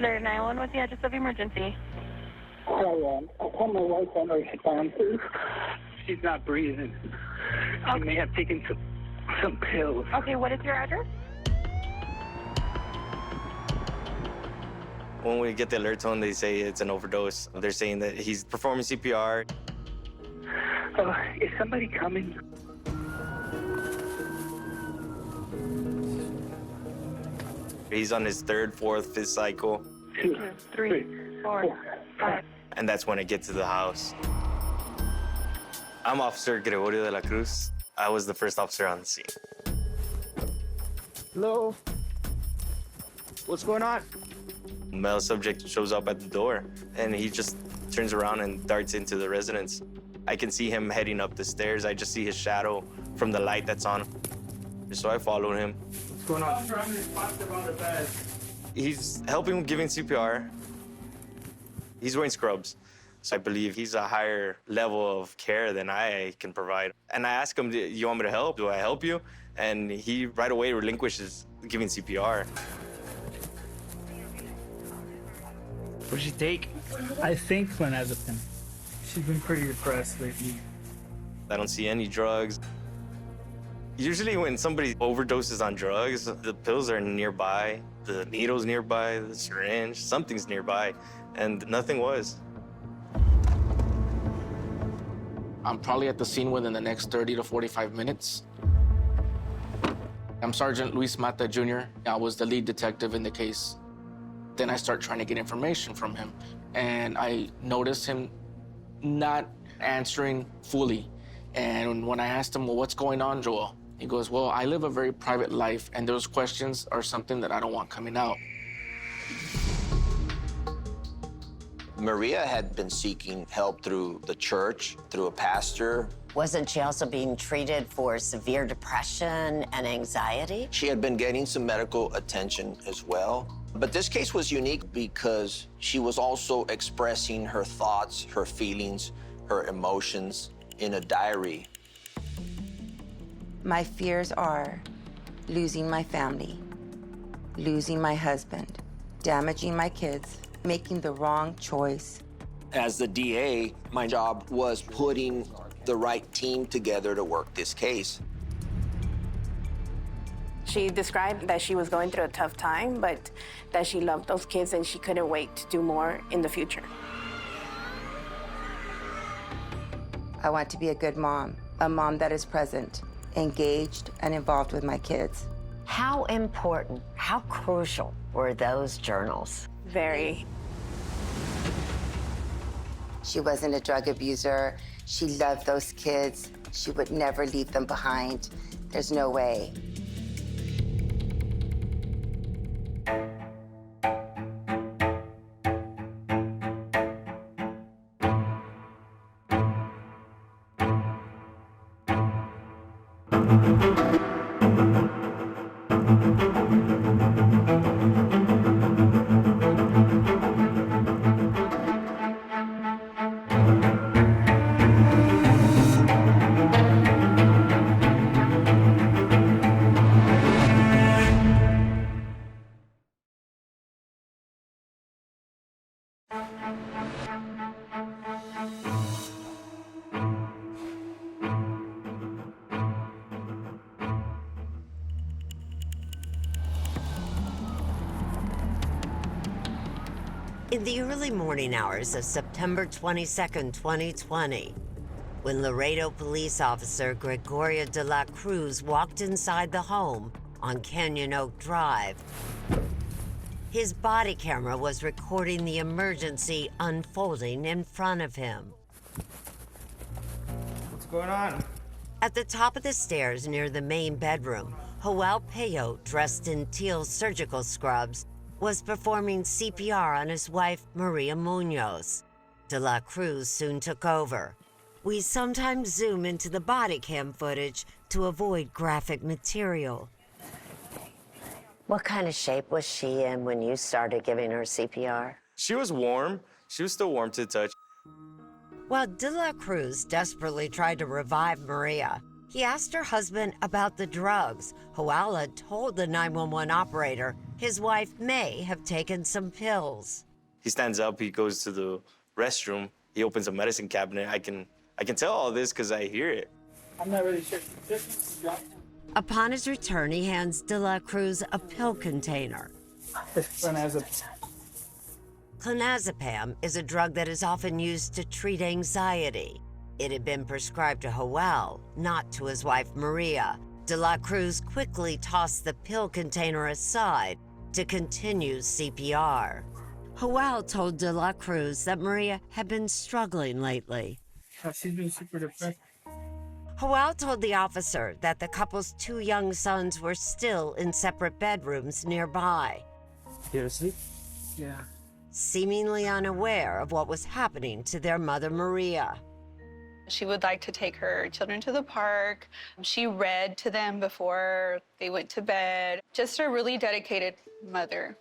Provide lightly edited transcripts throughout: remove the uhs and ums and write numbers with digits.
Larry 911, what's the address of emergency? Hi, I called my wife on her responses. She's not breathing. She may have taken some pills. Okay, what is your address? When we get the alert tone, they say it's an overdose. They're saying that he's performing CPR. Is somebody coming? He's on his third, fourth, fifth cycle. 2, 3, 4, 5. And that's when I get to the house. I'm Officer Gregorio de la Cruz. I was the first officer on the scene. Hello? What's going on? Male subject shows up at the door, and he just turns around and darts into the residence. I can see him heading up the stairs. I just see his shadow from the light that's on. So I followed him. What's going on? He's helping giving CPR. He's wearing scrubs. So I believe he's a higher level of care than I can provide. And I ask him, do you want me to help? Do I help you? And he right away relinquishes giving CPR. What'd she take? I think clonazepam. She's been pretty depressed lately. I don't see any drugs. Usually when somebody overdoses on drugs, the pills are nearby, the needle's nearby, the syringe, something's nearby, and nothing was. I'm probably at the scene within the next 30 to 45 minutes. I'm Sergeant Luis Mata Jr. I was the lead detective in the case. Then I start trying to get information from him, and I notice him not answering fully. And when I asked him, well, what's going on, Joel? He goes, well, I live a very private life, and those questions are something that I don't want coming out. Maria had been seeking help through the church, through a pastor. Wasn't she also being treated for severe depression and anxiety? She had been getting some medical attention as well. But this case was unique because she was also expressing her thoughts, her feelings, her emotions in a diary. My fears are losing my family, losing my husband, damaging my kids, making the wrong choice. As the DA, my job was putting the right team together to work this case. She described that she was going through a tough time, but that she loved those kids and she couldn't wait to do more in the future. I want to be a good mom, a mom that is present, engaged, and involved with my kids. How important, how crucial were those journals? Very. She wasn't a drug abuser. She loved those kids. She would never leave them behind. There's no way. In the early morning hours of September 22nd, 2020, when Laredo police officer Gregorio de la Cruz walked inside the home on Canyon Oak Drive, his body camera was recording the emergency unfolding in front of him. What's going on? At the top of the stairs near the main bedroom, Joel Peyo, dressed in teal surgical scrubs, was performing CPR on his wife, Maria Muñoz. De la Cruz soon took over. We sometimes zoom into the body cam footage to avoid graphic material. What kind of shape was she in when you started giving her CPR? She was warm. She was still warm to the touch. While De La Cruz desperately tried to revive Maria, he asked her husband about the drugs. Joel had told the 911 operator His wife may have taken some pills. He stands up, he goes to the restroom, he opens a medicine cabinet. I can tell all this because I hear it. I'm not really sure. Upon his return, he hands De La Cruz a pill container. Clonazepam is a drug that is often used to treat anxiety. It had been prescribed to Joel, not to his wife Maria. De La Cruz quickly tossed the pill container aside to continue CPR. Joel told De La Cruz that Maria had been struggling lately. She's been super depressed. Joel told the officer that the couple's 2 young sons were still in separate bedrooms nearby. You asleep? Yeah. Seemingly unaware of what was happening to their mother Maria. She would like to take her children to the park. She read to them before they went to bed. Just a really dedicated mother.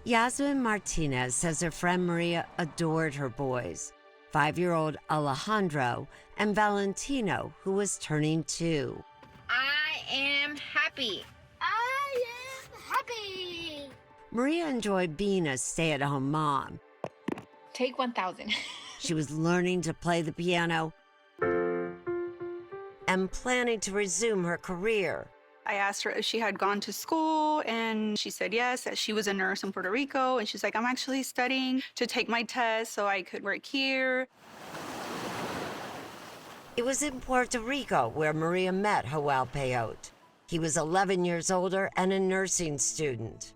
Yasmin Martinez says her friend Maria adored her boys, 5-year-old Alejandro and Valentino, who was turning 2. I am happy. I am happy. Maria enjoyed being a stay-at-home mom. Take 1,000. She was learning to play the piano and planning to resume her career. I asked her if she had gone to school, and she said yes, that she was a nurse in Puerto Rico. And she's like, I'm actually studying to take my test so I could work here. It was in Puerto Rico where Maria met Joel Peyote. He was 11 years older and a nursing student.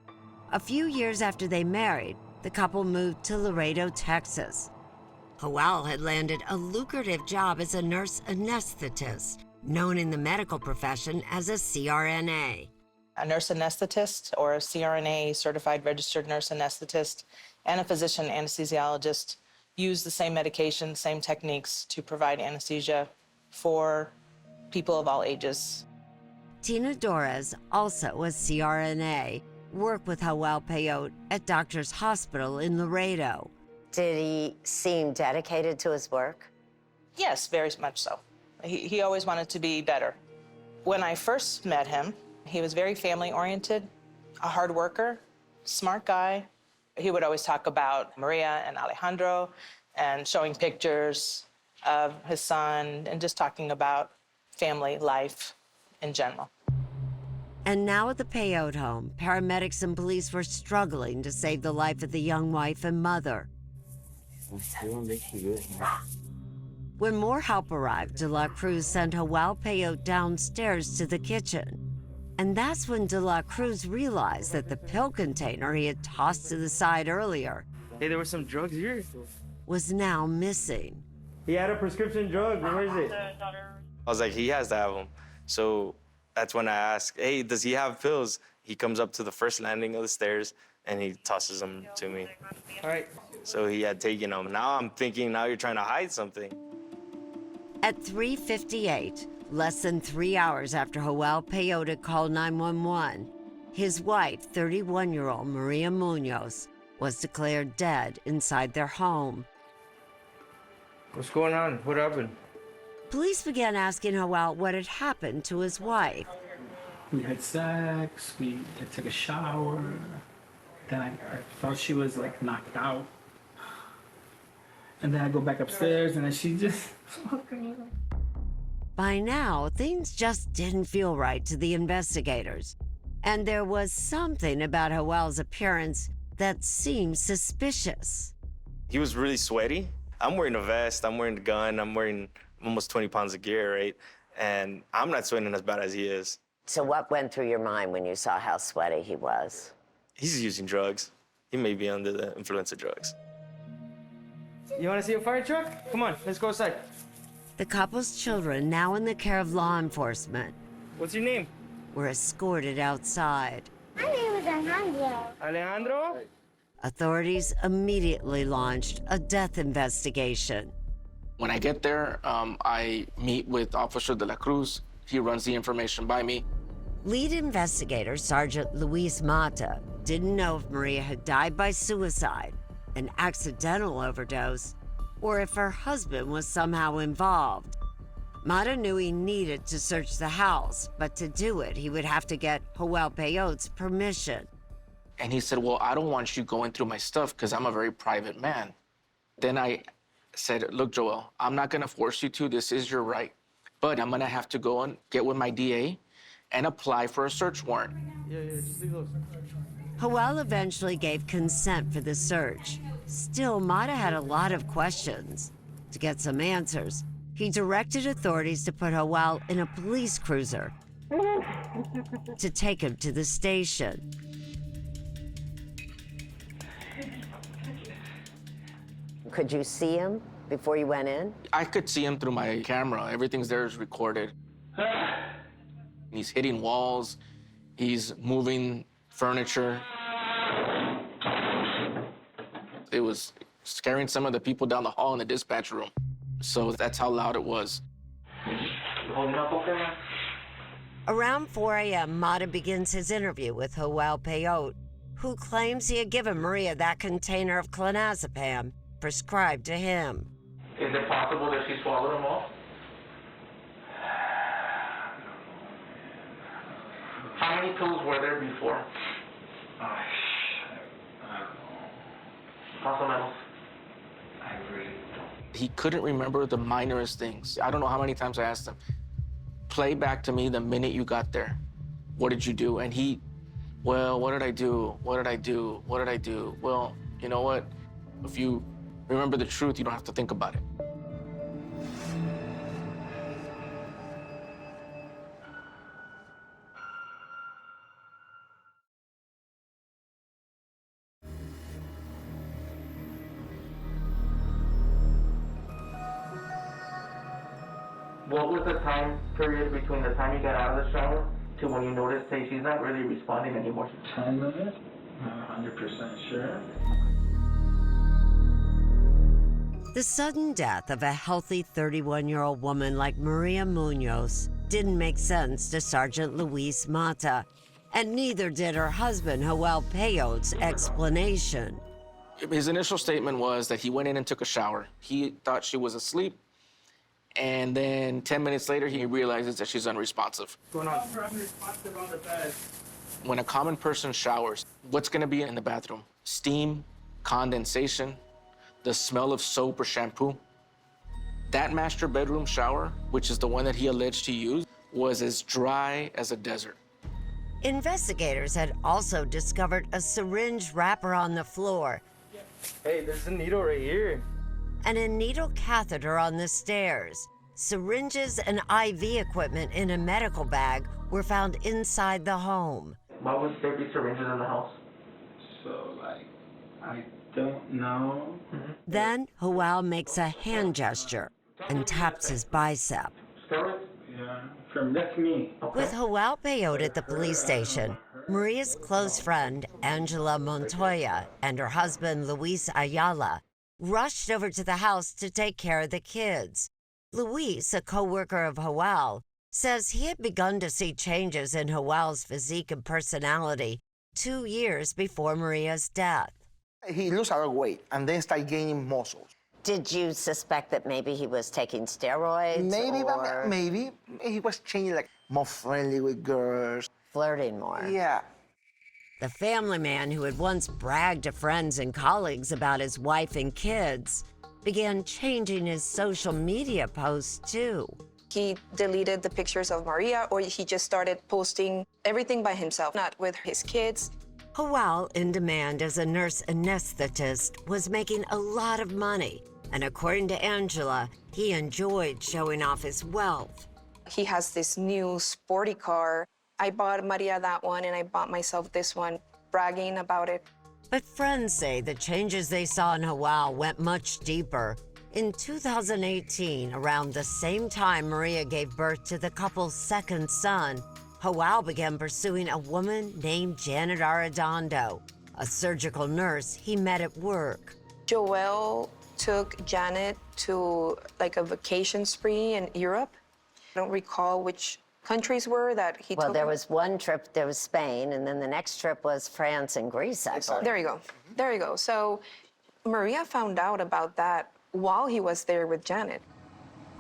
A few years after they married, the couple moved to Laredo, Texas. Joel had landed a lucrative job as a nurse anesthetist, known in the medical profession as a CRNA. A nurse anesthetist, or a CRNA, certified registered nurse anesthetist, and a physician anesthesiologist use the same medication, same techniques to provide anesthesia for people of all ages. Tina Dorez, also a CRNA, worked with Joel Peyote at Doctors Hospital in Laredo. Did he seem dedicated to his work? Yes, very much so. He always wanted to be better. When I first met him, he was very family-oriented, a hard worker, smart guy. He would always talk about Maria and Alejandro and showing pictures of his son and just talking about family life in general. And now at the Peyote home, paramedics and police were struggling to save the life of the young wife and mother. When more help arrived, De La Cruz sent Joel Peyote downstairs to the kitchen. And that's when De La Cruz realized that the pill container he had tossed to the side earlier Hey, there were some drugs here. was now missing. He had a prescription drug. Where is it? I was like, he has to have them. So that's when I asked, hey, does he have pills? He comes up to the first landing of the stairs and he tosses them to me. All right. So he had taken them. Now I'm thinking, now you're trying to hide something. At 3:58, less than 3 hours after Joel Peyote called 911, his wife, 31-year-old Maria Muñoz, was declared dead inside their home. What's going on? What happened? Police began asking Joel what had happened to his wife. We had sex, I took a shower, then I felt she was like knocked out. And then I go back upstairs and then she just... By now, things just didn't feel right to the investigators. And there was something about Joel's appearance that seemed suspicious. He was really sweaty. I'm wearing a vest, I'm wearing a gun, I'm wearing almost 20 pounds of gear, right? And I'm not sweating as bad as he is. So what went through your mind when you saw how sweaty he was? He's using drugs. He may be under the influence of drugs. You want to see a fire truck? Come on, let's go outside. The couple's children, now in the care of law enforcement, What's your name? were escorted outside. My name is Alejandro. Alejandro? Authorities immediately launched a death investigation. When I get there, I meet with Officer De La Cruz. He runs the information by me. Lead investigator Sergeant Luis Mata didn't know if Maria had died by suicide, an accidental overdose, or if her husband was somehow involved. Mata knew he needed to search the house, but to do it, he would have to get Joel Peyote's permission. And he said, well, I don't want you going through my stuff because I'm a very private man. Then I said, look, Joel, I'm not gonna force you to, this is your right. But I'm gonna have to go and get with my DA and apply for a search warrant. Yeah, just leave those. Joel eventually gave consent for the search. Still, Mata had a lot of questions. To get some answers, he directed authorities to put Joel in a police cruiser to take him to the station. Could you see him before you went in? I could see him through my camera. Everything's there is recorded. He's hitting walls. He's moving furniture. It was scaring some of the people down the hall in the dispatch room. So that's how loud it was. Around 4 a.m., Mata begins his interview with Joel Peyote, who claims he had given Maria that container of clonazepam prescribed to him. Is it possible that she swallowed them all? How many pills were there before? I don't know. I really don't. He couldn't remember the minorest things. I don't know how many times I asked him, play back to me the minute you got there. What did you do? And he, well, what did I do? What did I do? What did I do? Well, you know what? If you remember the truth, you don't have to think about it. What was the time period between the time you got out of the shower to when you noticed, hey, she's not really responding anymore? 10 minutes? Not 100% sure. The sudden death of a healthy 31-year-old woman like Maria Muñoz didn't make sense to Sergeant Luis Mata, and neither did her husband, Joel Peyote's explanation. His initial statement was that he went in and took a shower. He thought she was asleep, and then 10 minutes later, he realizes that she's unresponsive. What's going on? Unresponsive on the bed. When a common person showers, what's gonna be in the bathroom? Steam, condensation, the smell of soap or shampoo. That master bedroom shower, which is the one that he alleged he used, was as dry as a desert. Investigators had also discovered a syringe wrapper on the floor. Hey, there's a needle right here. And a needle catheter on the stairs. Syringes and IV equipment in a medical bag were found inside the home. Why would there be syringes in the house? So, I don't know. Then Joel makes a hand gesture and taps his bicep. Steroids? Yeah, that's me. With Joel Peyote at the police station, Maria's close friend, Angela Montoya, and her husband, Luis Ayala, rushed over to the house to take care of the kids. Luis, a co-worker of Joel, says he had begun to see changes in Joel's physique and personality 2 years before Maria's death. He lost a lot of weight and then started gaining muscles. Did you suspect that maybe he was taking steroids? Maybe, or but maybe. He was changing, like, more friendly with girls. flirting more? Yeah. The family man who had once bragged to friends and colleagues about his wife and kids began changing his social media posts too. He deleted the pictures of Maria, or he just started posting everything by himself, not with his kids. Joel, in demand as a nurse anesthetist, was making a lot of money. And according to Angela, he enjoyed showing off his wealth. He has this new sporty car. I bought Maria that one, and I bought myself this one, bragging about it. But friends say the changes they saw in Joel went much deeper. In 2018, around the same time Maria gave birth to the couple's second son, Joel began pursuing a woman named Janet Arredondo, a surgical nurse he met at work. Joel took Janet to like a vacation spree in Europe. I don't recall which countries were that he took. Well, there was one trip, there was Spain, and then the next trip was France and Greece, I believe. There you go. There you go. So Maria found out about that while he was there with Janet.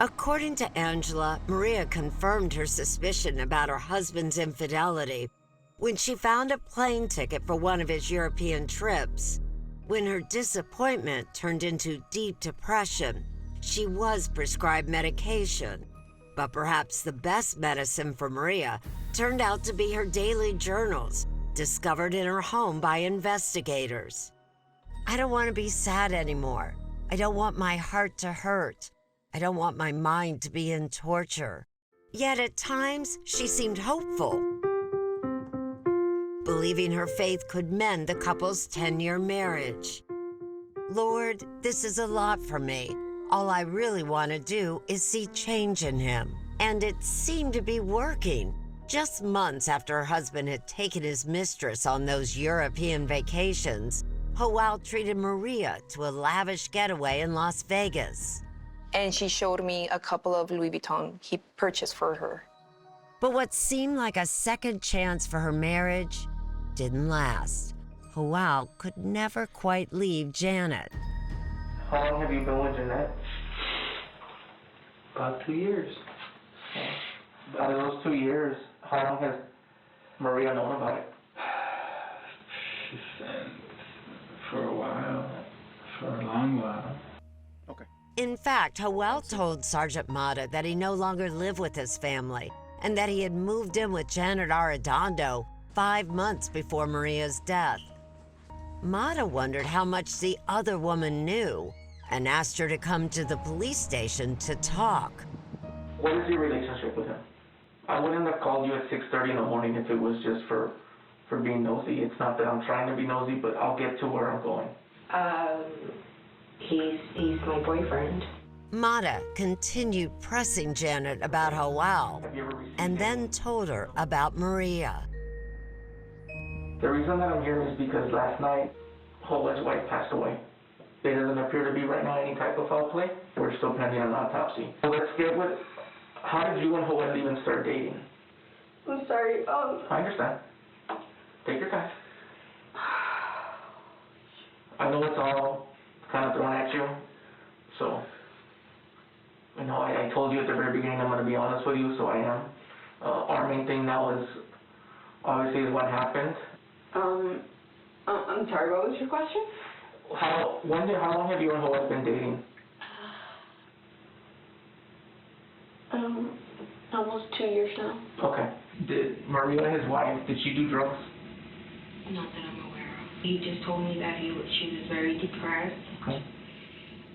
According to Angela, Maria confirmed her suspicion about her husband's infidelity. when she found a plane ticket for one of his European trips. When her disappointment turned into deep depression, she was prescribed medication. But perhaps the best medicine for Maria turned out to be her daily journals, discovered in her home by investigators. I don't want to be sad anymore. I don't want my heart to hurt. I don't want my mind to be in torture. Yet at times, she seemed hopeful, believing her faith could mend the couple's 10-year marriage. Lord, this is a lot for me. All I really want to do is see change in him. And it seemed to be working. Just months after her husband had taken his mistress on those European vacations, Joao treated Maria to a lavish getaway in Las Vegas. And she showed me a couple of Louis Vuitton he purchased for her. But what seemed like a second chance for her marriage didn't last. Joao could never quite leave Janet. How long have you been with Jeanette? About 2 years. Out of those 2 years, how long has Maria known about it? She said for a while, for a long while. In fact, Joao told Sergeant Mata that he no longer lived with his family and that he had moved in with Janet Arredondo 5 months before Maria's death. Mata wondered how much the other woman knew and asked her to come to the police station to talk. What is your relationship with him? I wouldn't have called you at 6:30 in the morning if it was just for being nosy. It's not that I'm trying to be nosy, but I'll get to where I'm going. He's my boyfriend. Mata continued pressing Janet about Joao and then told her about Maria. The reason that I'm here is because last night, Joao's wife passed away. There doesn't appear to be right now any type of foul play. We're still pending an autopsy. So let's get with, how did you and Joao even start dating? I'm sorry, I understand. Take your time. I know it's all kind of thrown at you, so, you know, I told you at the very beginning I'm going to be honest with you, so I am. Our main thing now is, obviously, is what happened. I'm sorry, what was your question? How long have you and Joao been dating? Almost 2 years now. Okay. Did Maria, his wife, did she do drugs? Not that I'm aware of. He just told me that she was very depressed. Okay.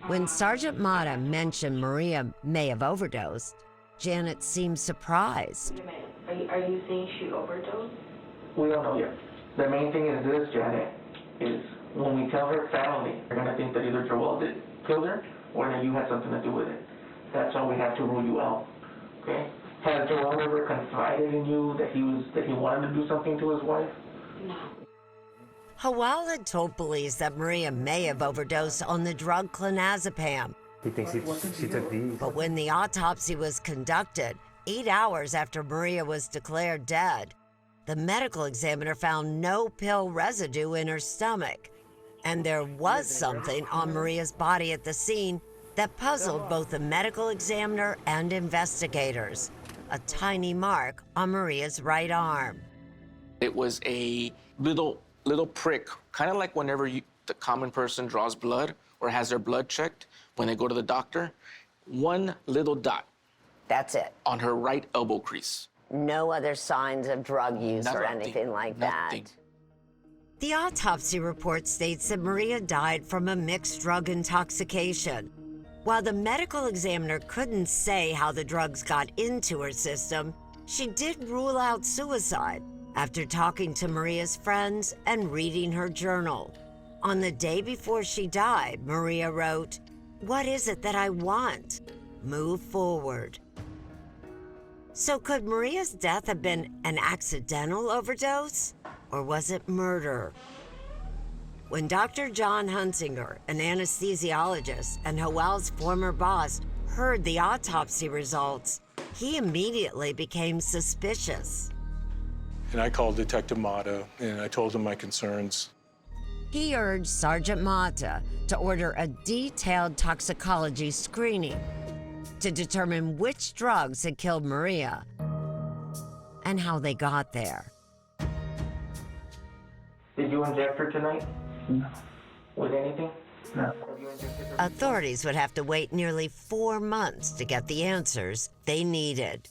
When Sergeant Mata mentioned Maria may have overdosed, Janet seemed surprised. Are you saying she overdosed? We don't know yet. The main thing is this, Janet, is when we tell her family, they're going to think that either Joao killed her or that you had something to do with it. That's why we have to rule you out, okay? Has Joao ever confided in you that he wanted to do something to his wife? No. Joao had told police that Maria may have overdosed on the drug clonazepam. He thinks she took these. But when the autopsy was conducted, 8 hours after Maria was declared dead, the medical examiner found no pill residue in her stomach. And there was something on Maria's body at the scene that puzzled both the medical examiner and investigators. A tiny mark on Maria's right arm. It was a little prick, kind of like whenever the common person draws blood or has their blood checked when they go to the doctor. One little dot. That's it. On her right elbow crease. No other signs of drug use or anything like that. The autopsy report states that Maria died from a mixed drug intoxication. While the medical examiner couldn't say how the drugs got into her system, she did rule out suicide after talking to Maria's friends and reading her journal. On the day before she died, Maria wrote, "What is it that I want? Move forward." So could Maria's death have been an accidental overdose, or was it murder? When Dr. John Hunsinger, an anesthesiologist and Joao's former boss, heard the autopsy results, he immediately became suspicious. And I called Detective Mata, and I told him my concerns. He urged Sergeant Mata to order a detailed toxicology screening to determine which drugs had killed Maria and how they got there. Did you inject her tonight? No. With anything? No. Authorities would have to wait nearly 4 months to get the answers they needed.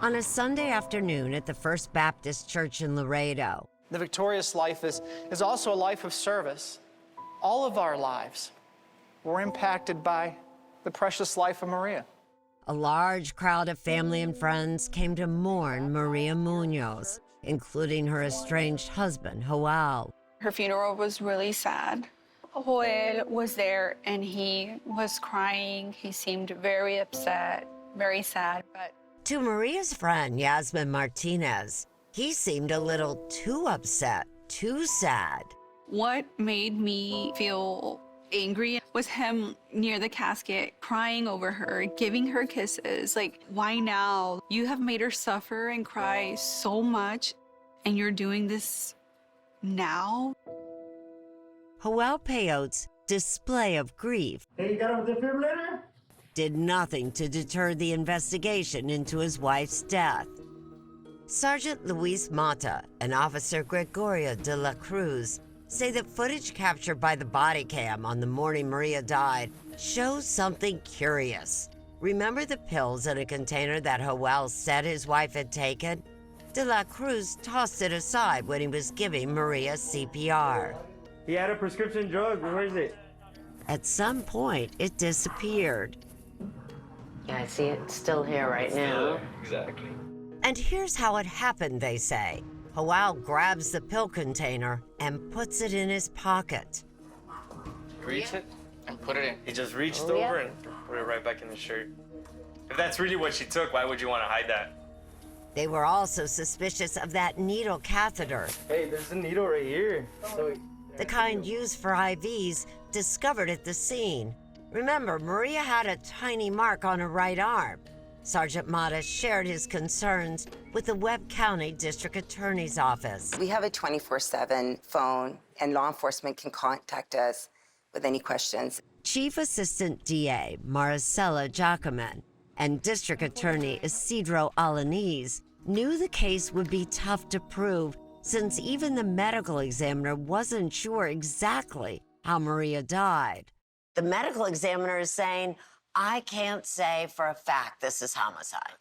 On a Sunday afternoon at the First Baptist Church in Laredo, the victorious life is also a life of service. All of our lives were impacted by the precious life of Maria. a large crowd of family and friends came to mourn Maria Muñoz, including her estranged husband, Joel. Her funeral was really sad. Joel was there and he was crying. He seemed very upset, very sad, but To Maria's friend, Yasmin Martinez, he seemed a little too upset, too sad. what made me feel angry was him near the casket, crying over her, giving her kisses. Like, why now? You have made her suffer and cry so much, and you're doing this now? Joel Peyote's display of grief Hey, you got a defibrillator? did nothing to deter the investigation into his wife's death. Sergeant Luis Mata and Officer Gregoria de la Cruz say that footage captured by the body cam on the morning Maria died shows something curious. Remember the pills in a container that Joel said his wife had taken? De la Cruz tossed it aside when he was giving Maria CPR. He had a prescription drug. Where is it? At some point, it disappeared. Yeah, I see it still here right now. Exactly. And here's how it happened, they say. Joel grabs the pill container and puts it in his pocket. Reach it and put it in. He just reached over and put it right back in the shirt. If that's really what she took, why would you want to hide that? They were also suspicious of that needle catheter, Hey, there's a needle right here. the kind used for IVs, discovered at the scene. Remember, Maria had a tiny mark on her right arm. Sergeant Mata shared his concerns with the Webb County District Attorney's Office. We have a 24/7 phone, and law enforcement can contact us with any questions. Chief Assistant DA Maricela Jacoman and District Attorney Isidro Alaniz knew the case would be tough to prove since even the medical examiner wasn't sure exactly how Maria died. The medical examiner is saying, I can't say for a fact this is homicide.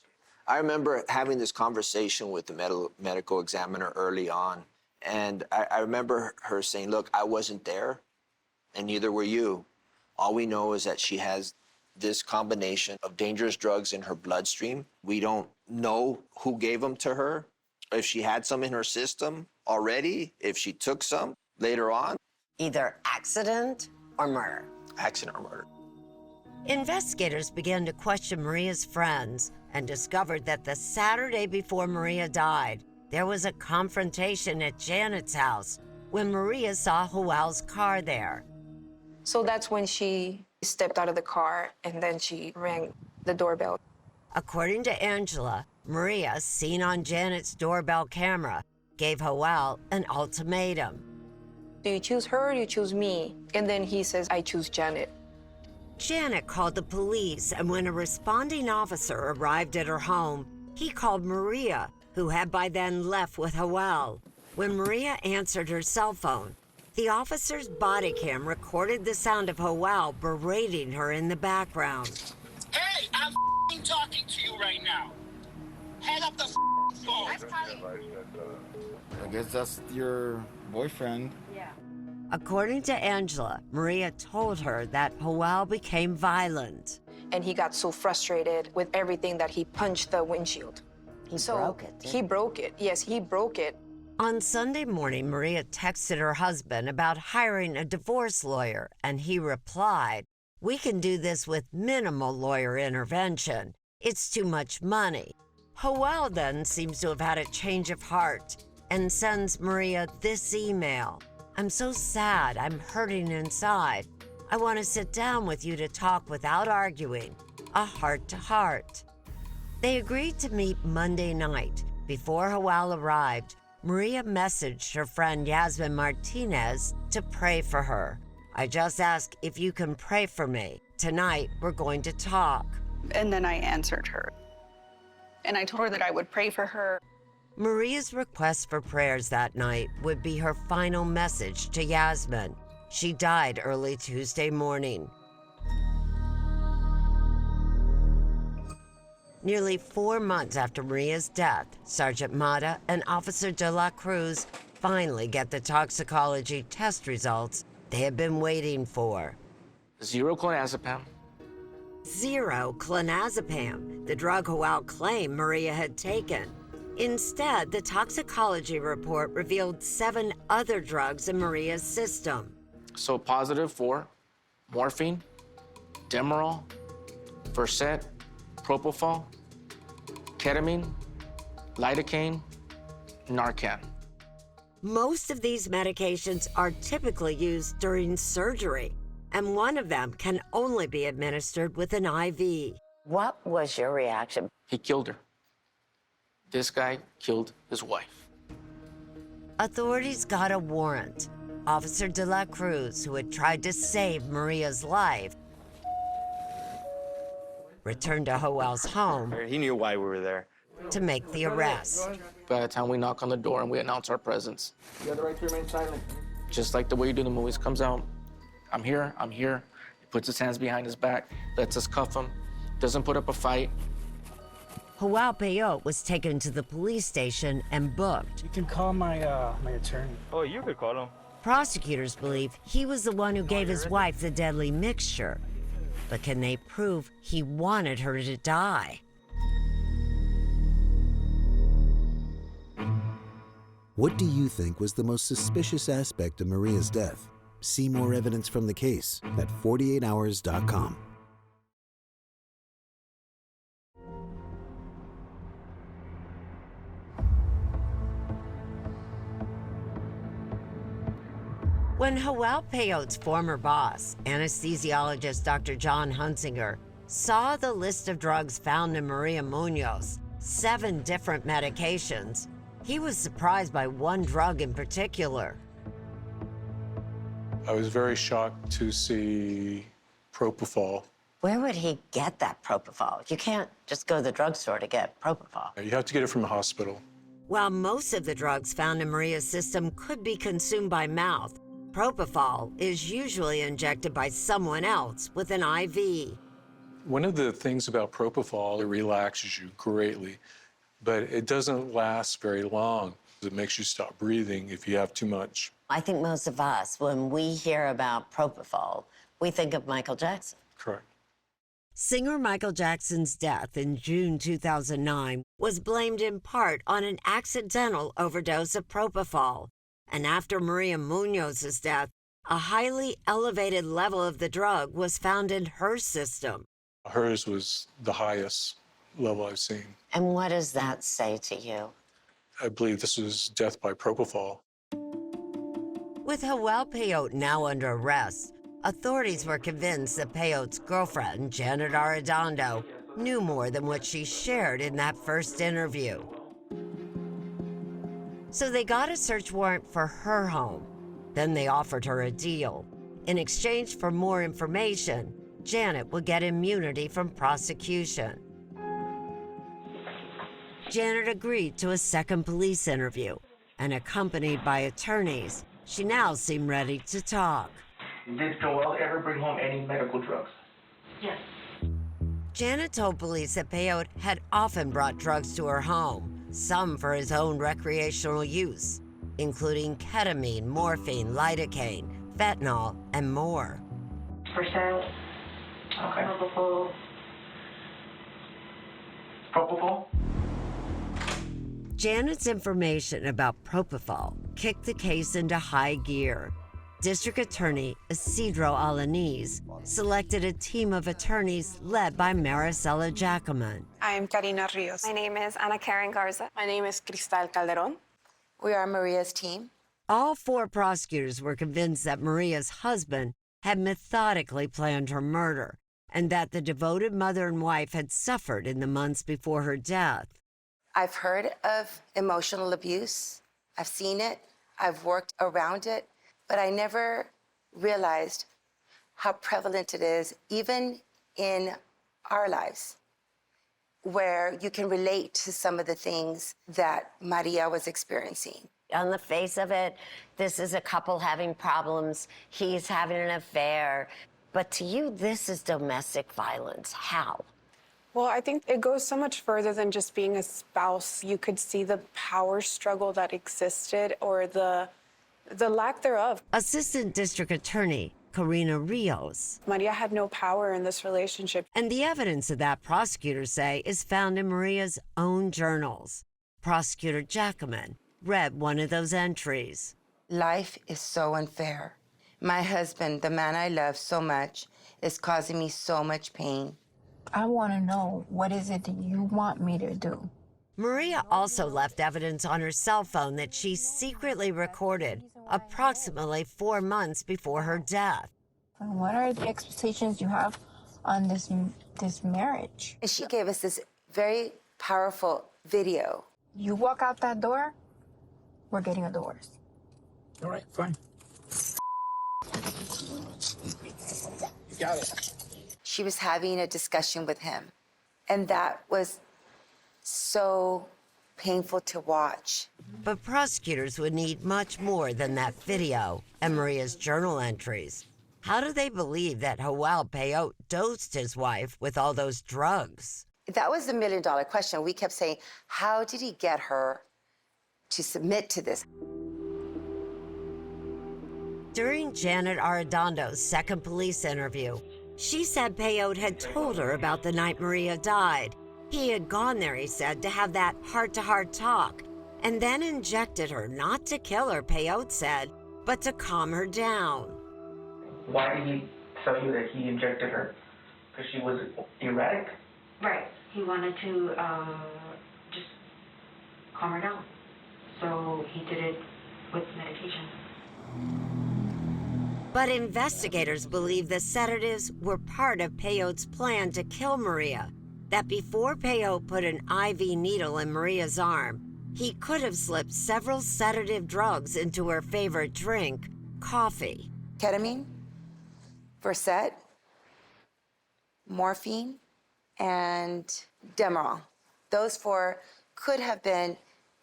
I remember having this conversation with the medical examiner early on, and I remember her saying, look, I wasn't there, and neither were you. All we know is that she has this combination of dangerous drugs in her bloodstream. We don't know who gave them to her, if she had some in her system already, if she took some later on. Either accident or murder. Accident or murder. Investigators began to question Maria's friends and discovered that the Saturday before Maria died, there was a confrontation at Janet's house when Maria saw Joel's car there. So that's when she stepped out of the car and then she rang the doorbell. According to Angela, Maria, seen on Janet's doorbell camera, gave Joel an ultimatum. Do you choose her or do you choose me? And then he says, I choose Janet. Janet called the police, and when a responding officer arrived at her home, he called Maria, who had by then left with Joel. When Maria answered her cell phone, the officer's body cam recorded the sound of Joel berating her in the background. Hey, I'm talking to you right now. Hang up the phone. I guess that's your boyfriend. Yeah. According to Angela, Maria told her that Joel became violent. And he got so frustrated with everything that he punched the windshield. He broke it, didn't He broke it. Yes, he broke it. On Sunday morning, Maria texted her husband about hiring a divorce lawyer, and he replied, "We can do this with minimal lawyer intervention. It's too much money." Joel then seems to have had a change of heart and sends Maria this email. "I'm so sad. I'm hurting inside. I want to sit down with you to talk without arguing. A heart-to-heart." They agreed to meet Monday night. Before Joel arrived, Maria messaged her friend Yasmin Martinez to pray for her. I just asked if you can pray for me. Tonight, we're going to talk. And then I answered her. And I told her that I would pray for her. Maria's request for prayers that night would be her final message to Yasmin. She died early Tuesday morning. Nearly 4 months after Maria's death, Sergeant Mata and Officer De La Cruz finally get the toxicology test results they have been waiting for. 0 clonazepam. 0 clonazepam, the drug Joao claimed Maria had taken. Instead, the toxicology report revealed 7 other drugs in Maria's system. So positive for morphine, Demerol, Versed, propofol, ketamine, lidocaine, Narcan. Most of these medications are typically used during surgery, and one of them can only be administered with an IV. What was your reaction? He killed her. This guy killed his wife. Authorities got a warrant. Officer De La Cruz, who had tried to save Maria's life, returned to Joel's home. He knew why we were there. To make the arrest. By the time we knock on the door and we announce our presence, You have the right to remain silent. just like the way you do in the movies, comes out, I'm here, I'm here. He puts his hands behind his back, lets us cuff him, doesn't put up a fight. Joao Peyote was taken to the police station and booked. You can call my attorney. Oh, you could call him. Prosecutors believe he was the one who gave his wife the deadly mixture. But can they prove he wanted her to die? What do you think was the most suspicious aspect of Maria's death? See more evidence from the case at 48hours.com. When Joao Peyote's former boss, anesthesiologist Dr. John Hunsinger, saw the list of drugs found in Maria Muñoz, 7 different medications, he was surprised by one drug in particular. I was very shocked to see propofol. Where would he get that propofol? You can't just go to the drugstore to get propofol. You have to get it from the hospital. While most of the drugs found in Maria's system could be consumed by mouth, propofol is usually injected by someone else with an IV. One of the things about propofol, it relaxes you greatly, but it doesn't last very long. It makes you stop breathing if you have too much. I think most of us, when we hear about propofol, we think of Michael Jackson. Correct. Singer Michael Jackson's death in June 2009 was blamed in part on an accidental overdose of propofol. And after Maria Muñoz's death, a highly elevated level of the drug was found in her system. Hers was the highest level I've seen. And what does that say to you? I believe this was death by propofol. With Joao Peyote now under arrest, authorities were convinced that Peyote's girlfriend, Janet Arredondo, knew more than what she shared in that first interview. So they got a search warrant for her home. Then they offered her a deal. In exchange for more information, Janet would get immunity from prosecution. Janet agreed to a second police interview, and accompanied by attorneys, she now seemed ready to talk. Did Joel ever bring home any medical drugs? Yes. Janet told police that Peyote had often brought drugs to her home, some for his own recreational use, including ketamine, morphine, lidocaine, fentanyl, and more. Versed. Okay. Propofol. Propofol? Janet's information about propofol kicked the case into high gear. District Attorney Isidro Alaniz selected a team of attorneys led by Maricela Jackman. I'm Karina Rios. My name is Ana Karen Garza. My name is Cristal Calderon. We are Maria's team. All 4 prosecutors were convinced that Maria's husband had methodically planned her murder and that the devoted mother and wife had suffered in the months before her death. I've heard of emotional abuse I've seen it, I've worked around it, but I never realized how prevalent it is, even in our lives, where you can relate to some of the things that Maria was experiencing. On the face of it, this is a couple having problems. He's having an affair. But to you, this is domestic violence. How? Well, I think it goes so much further than just being a spouse. You could see the power struggle that existed or the lack thereof. Assistant District Attorney Karina Rios. Maria had no power in this relationship. And the evidence of that, prosecutors say, is found in Maria's own journals. Prosecutor Jackaman read one of those entries. Life is so unfair. My husband, the man I love so much, is causing me so much pain. I want to know, what is it that you want me to do? Maria also left evidence on her cell phone that she secretly recorded approximately 4 months before her death. And what are the expectations you have on this marriage? And she gave us this very powerful video. You walk out that door, we're getting a divorce. All right, fine. You got it. She was having a discussion with him, and that was so painful to watch. But prosecutors would need much more than that video and Maria's journal entries. How do they believe that Joel Peyote dosed his wife with all those drugs? That was the million-dollar question. We kept saying, how did he get her to submit to this? During Janet Arredondo's second police interview, she said Peyote had told her about the night Maria died. He had gone there, he said, to have that heart-to-heart talk, and then injected her, not to kill her, Peyote said, but to calm her down. Why did he tell you that he injected her? Because she was erratic? Right. He wanted to just calm her down. So he did it with medication. But investigators believe the sedatives were part of Peyote's plan to kill Maria, that before Peyote put an IV needle in Maria's arm, he could have slipped several sedative drugs into her favorite drink, coffee. Ketamine, Versed, morphine, and Demerol. Those 4 could have been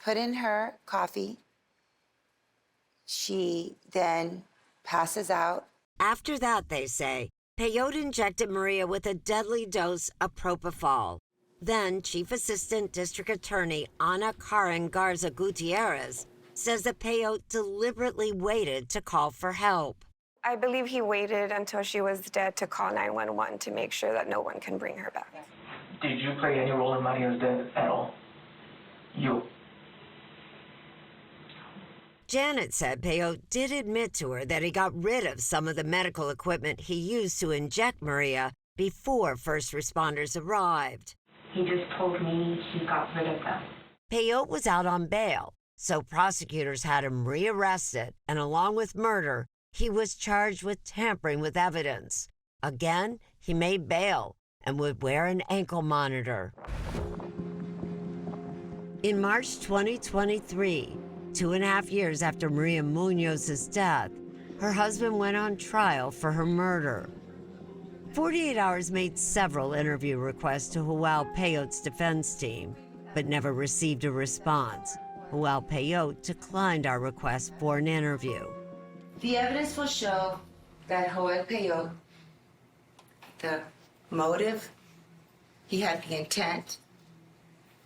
put in her coffee. She then passes out. After that, they say, Peyote injected Maria with a deadly dose of propofol. Then Chief Assistant District Attorney Ana Karen Garza Gutierrez says that Peyote deliberately waited to call for help. I believe he waited until she was dead to call 911 to make sure that no one can bring her back. Did you play any role in Maria's death at all? You? Janet said Peyote did admit to her that he got rid of some of the medical equipment he used to inject Maria before first responders arrived. He just told me he got rid of them. Peyote was out on bail, so prosecutors had him rearrested, and along with murder, he was charged with tampering with evidence. Again, he made bail and would wear an ankle monitor. In March 2023, 2.5 years after Maria Muñoz's death, her husband went on trial for her murder. 48 Hours made several interview requests to Joel Peyote's defense team, but never received a response. Joel Peyote declined our request for an interview. The evidence will show that Joel Peyote, the motive, he had the intent,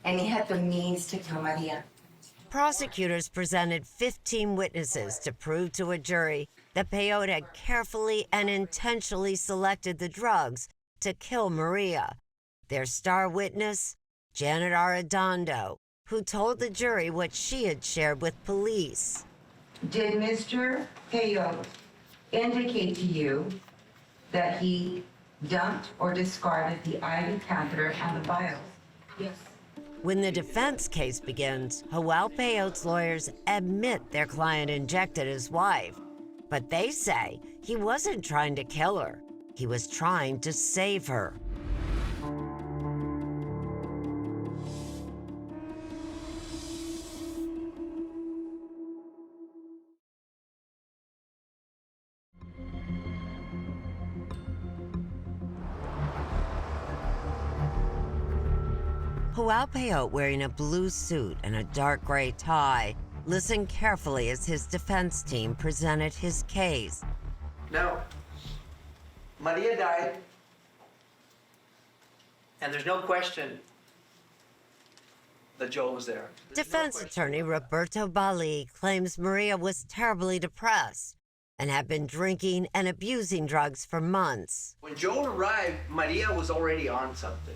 and he had the means to kill Maria. Prosecutors presented 15 witnesses to prove to a jury that Peyote had carefully and intentionally selected the drugs to kill Maria. Their star witness, Janet Arredondo, who told the jury what she had shared with police. Did Mr. Peyote indicate to you that he dumped or discarded the IV catheter and the vials? Yes. When the defense case begins, Joel Peyote's lawyers admit their client injected his wife, but they say he wasn't trying to kill her. He was trying to save her. Joao Peyote, wearing a blue suit and a dark gray tie, listened carefully as his defense team presented his case. Now, Maria died, and there's no question that Joel was there. Defense attorney Roberto Bali claims Maria was terribly depressed and had been drinking and abusing drugs for months. When Joel arrived, Maria was already on something.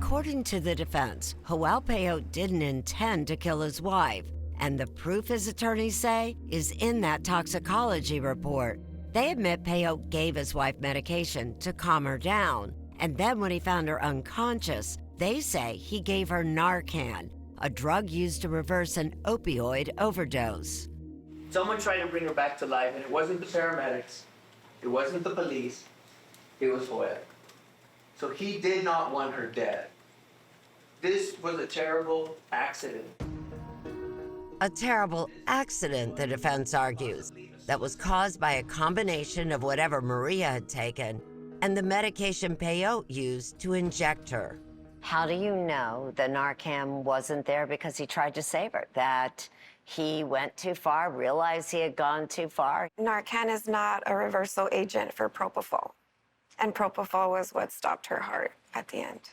According to the defense, Joao Peyote didn't intend to kill his wife, and the proof, his attorneys say, is in that toxicology report. They admit Peyote gave his wife medication to calm her down, and then when he found her unconscious, they say he gave her Narcan, a drug used to reverse an opioid overdose. Someone tried to bring her back to life, and it wasn't the paramedics, it wasn't the police, it was Joel. So he did not want her dead. This was a terrible accident. A terrible accident, the defense argues, that was caused by a combination of whatever Maria had taken and the medication Peyote used to inject her. How do you know the Narcan wasn't there because he tried to save her? That he went too far, realized he had gone too far? Narcan is not a reversal agent for propofol, and propofol was what stopped her heart at the end.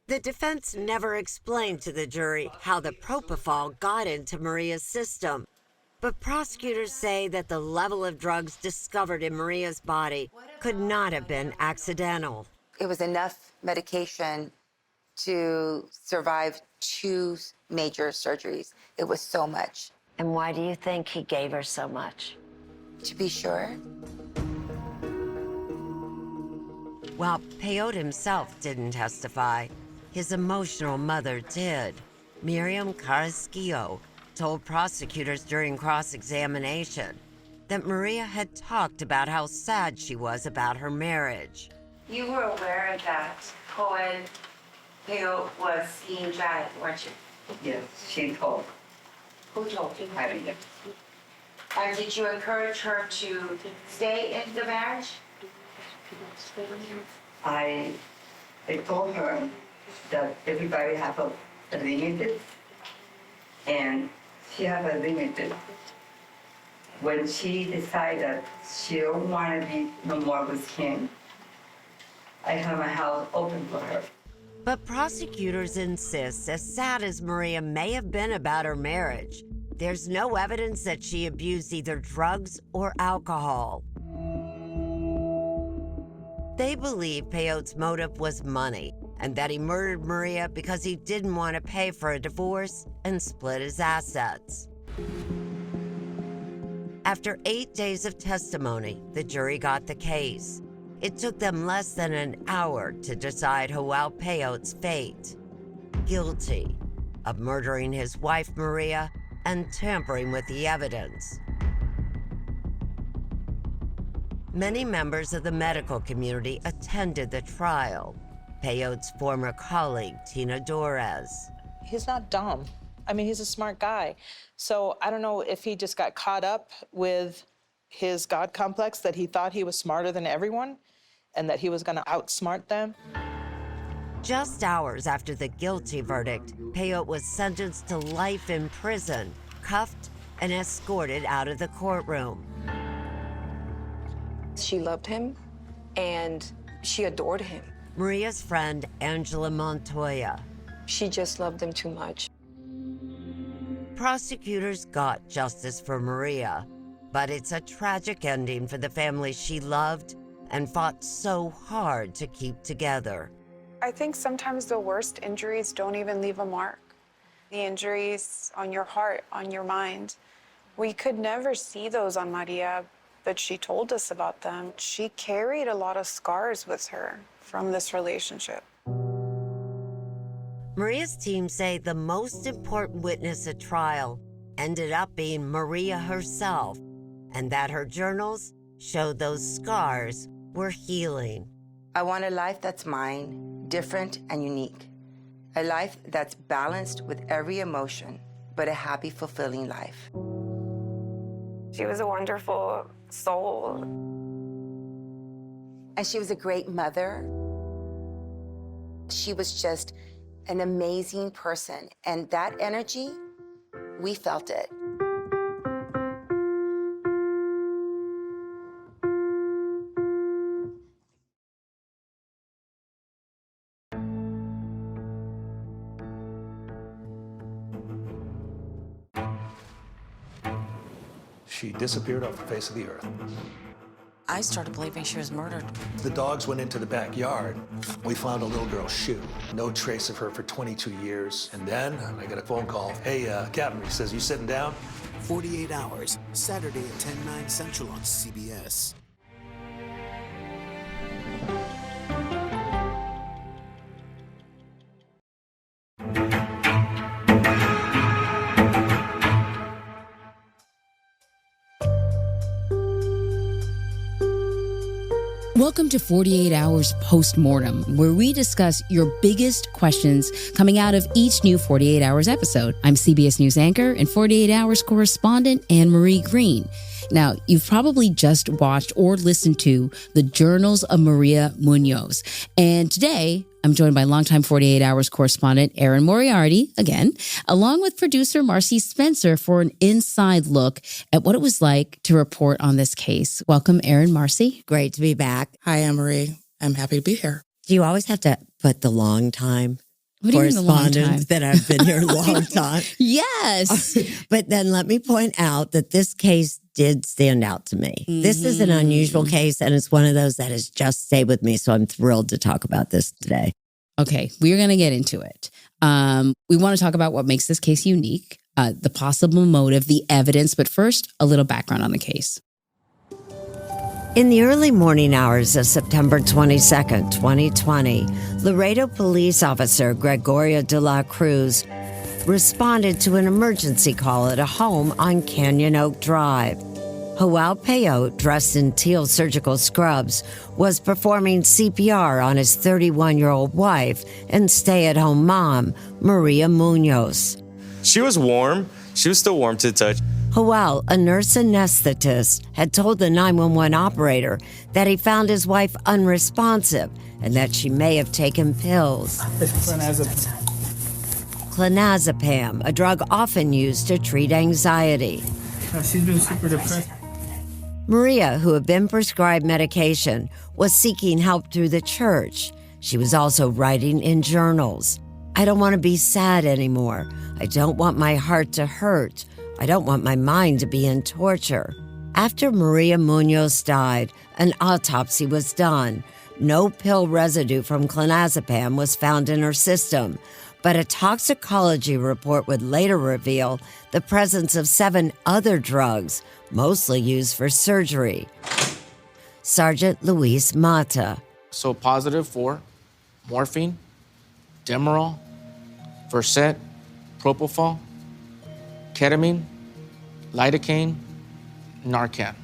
The defense never explained to the jury how the propofol got into Maria's system, but prosecutors say that the level of drugs discovered in Maria's body could not have been accidental. It was enough medication to survive 2 major surgeries. It was so much. And why do you think he gave her so much? To be sure. While Peyote himself didn't testify, his emotional mother did. Miriam Carrasquillo told prosecutors during cross-examination that Maria had talked about how sad she was about her marriage. You were aware that Peyote was seeing Janet, weren't you? Yes, she told. Who told you? I did. And did you encourage her to stay in the marriage? I told her that everybody have a limit, and she have a limit. When she decided that she don't want to be no more with him, I have my house open for her. But prosecutors insist, as sad as Maria may have been about her marriage, there's no evidence that she abused either drugs or alcohol. They believe Peyote's motive was money, and that he murdered Maria because he didn't want to pay for a divorce and split his assets. After 8 days of testimony, the jury got the case. It took them less than an hour to decide Joao Peyote's fate. Guilty of murdering his wife, Maria, and tampering with the evidence. Many members of the medical community attended the trial. Peyote's former colleague, Tina Dorez. He's not dumb. I mean, he's a smart guy. So I don't know if he just got caught up with his God complex, that he thought he was smarter than everyone and that he was gonna outsmart them. Just hours after the guilty verdict, Peyote was sentenced to life in prison, cuffed and escorted out of the courtroom. She loved him and she adored him. Maria's friend, Angela Montoya. She just loved him too much. Prosecutors got justice for Maria, but it's a tragic ending for the family she loved and fought so hard to keep together. I think sometimes the worst injuries don't even leave a mark. The injuries on your heart, on your mind. We could never see those on Maria, but she told us about them. She carried a lot of scars with her from this relationship. Maria's team say the most important witness at trial ended up being Maria herself, and that her journals showed those scars were healing. I want a life that's mine, different and unique. A life that's balanced with every emotion, but a happy, fulfilling life. She was a wonderful soul. And she was a great mother. She was just an amazing person. And that energy, we felt it. She disappeared off the face of the earth. I started believing she was murdered. The dogs went into the backyard. We found a little girl's shoe. No trace of her for 22 years. And then I got a phone call. Hey, Captain, he says, you sitting down? 48 Hours, Saturday at 10/9 Central on CBS. Welcome to 48 Hours Post-mortem, where we discuss your biggest questions coming out of each new 48 Hours episode. I'm CBS News anchor and 48 Hours correspondent Anne-Marie Green. Now, you've probably just watched or listened to the Journals of Maria Muñoz. And today, I'm joined by longtime 48 Hours correspondent Erin Moriarty, again, along with producer Marcie Spencer for an inside look at what it was like to report on this case. Welcome, Erin, Marcie. Great to be back. Hi, Anne-Marie. I'm happy to be here. Do you always have to put the long time? What do you mean the long time? Correspondents that I've been here a long time. Yes. But then let me point out that this case did stand out to me. This is an unusual case, and it's one of those that has just stayed with me. So I'm thrilled to talk about this today. Okay, we're going to get into it. We want to talk about what makes this case unique, the possible motive, the evidence, but first, a little background on the case. In the early morning hours of September 22nd, 2020, Laredo police officer Gregoria de la Cruz responded to an emergency call at a home on Canyon Oak Drive. Joao Peyote, dressed in teal surgical scrubs, was performing CPR on his 31-year-old wife and stay-at-home mom, Maria Muñoz. She was warm. She was still warm to the touch. Joao, a nurse anesthetist, had told the 911 operator that he found his wife unresponsive and that she may have taken pills. Clonazepam, a drug often used to treat anxiety. She's been super depressed. Maria, who had been prescribed medication, was seeking help through the church. She was also writing in journals. I don't want to be sad anymore. I don't want my heart to hurt. I don't want my mind to be in torture. After Maria Muñoz died, an autopsy was done. No pill residue from clonazepam was found in her system, but a toxicology report would later reveal the presence of 7 other drugs, mostly used for surgery. Sergeant Luis Mata. So positive for morphine, Demerol, Versed, propofol, ketamine, lidocaine, Narcan.